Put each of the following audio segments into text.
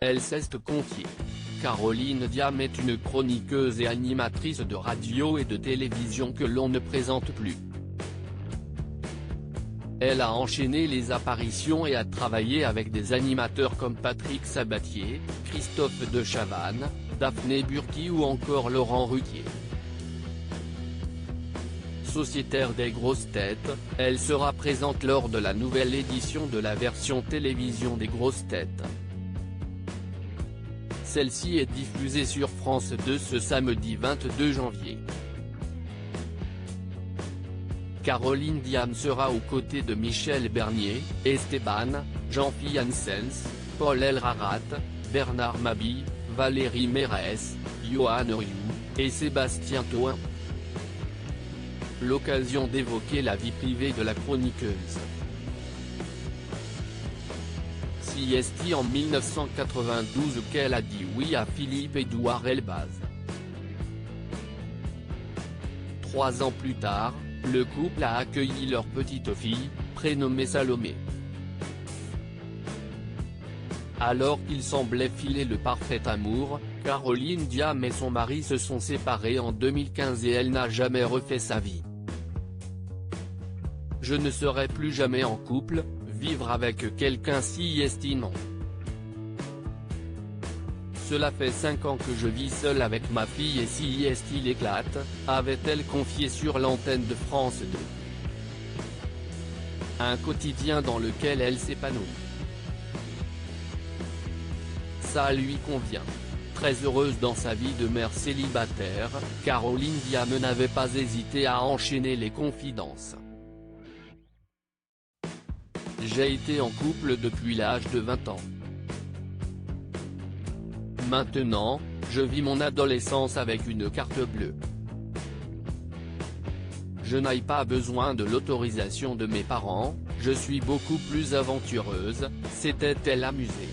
elle s'est confiée. Caroline Diam est une chroniqueuse et animatrice de radio et de télévision que l'on ne présente plus. Elle a enchaîné les apparitions et a travaillé avec des animateurs comme Patrick Sabatier, Christophe de Chavannes, Daphné Burki ou encore Laurent Ruquier. Sociétaire des grosses têtes, elle sera présente lors de la nouvelle édition de la version télévision des grosses têtes. Celle-ci est diffusée sur France 2 ce samedi 22 janvier. Caroline Diam sera aux côtés de Michel Bernier, Esteban, Jean-Philippe Janssens, Paul Elrarat, Bernard Mabille, Valérie Mérès, Johan Rioux, et Sébastien Toen. L'occasion d'évoquer la vie privée de la chroniqueuse. Si est en 1992 qu'elle a dit oui à Philippe-Édouard Elbaz. 3 ans plus tard, le couple a accueilli leur petite fille, prénommée Salomé. Alors qu'ils semblaient filer le parfait amour, Caroline Diam et son mari se sont séparés en 2015 et elle n'a jamais refait sa vie. Je ne serai plus jamais en couple, vivre avec quelqu'un si non. Cela fait 5 ans que je vis seule avec ma fille et si il éclate, avait-elle confié sur l'antenne de France 2. Un quotidien dans lequel elle s'épanouit. Ça lui convient. Très heureuse dans sa vie de mère célibataire, Caroline Diam n'avait pas hésité à enchaîner les confidences. J'ai été en couple depuis l'âge de 20 ans. Maintenant, je vis mon adolescence avec une carte bleue. Je n'ai pas besoin de l'autorisation de mes parents, je suis beaucoup plus aventureuse, s'était-elle amusée.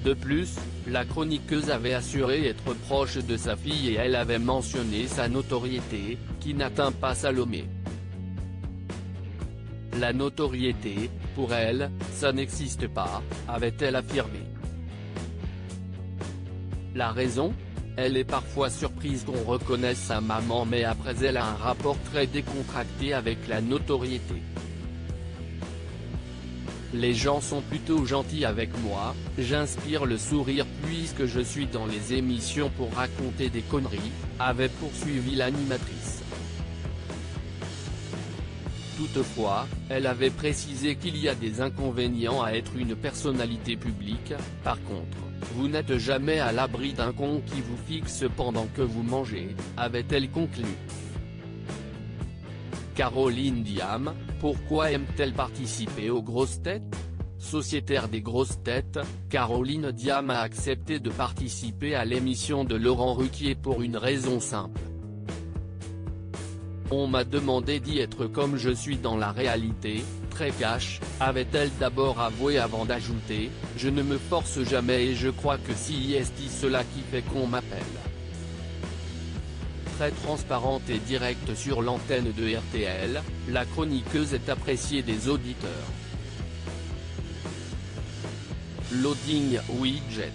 De plus, la chroniqueuse avait assuré être proche de sa fille et elle avait mentionné sa notoriété, qui n'atteint pas Salomé. La notoriété, pour elle, ça n'existe pas, avait-elle affirmé. La raison ? Elle est parfois surprise qu'on reconnaisse sa maman mais après elle a un rapport très décontracté avec la notoriété. Les gens sont plutôt gentils avec moi, j'inspire le sourire puisque je suis dans les émissions pour raconter des conneries, avait poursuivi l'animatrice. Toutefois, elle avait précisé qu'il y a des inconvénients à être une personnalité publique, par contre, vous n'êtes jamais à l'abri d'un con qui vous fixe pendant que vous mangez, avait-elle conclu. Caroline Diam, pourquoi aime-t-elle participer aux grosses têtes ? Sociétaire des grosses têtes, Caroline Diam a accepté de participer à l'émission de Laurent Ruquier pour une raison simple. On m'a demandé d'y être comme je suis dans la réalité, très cash, avait-elle d'abord avoué avant d'ajouter, je ne me force jamais et je crois que si cela qui fait qu'on m'appelle. Très transparente et directe sur l'antenne de RTL, la chroniqueuse est appréciée des auditeurs. Loading Widget.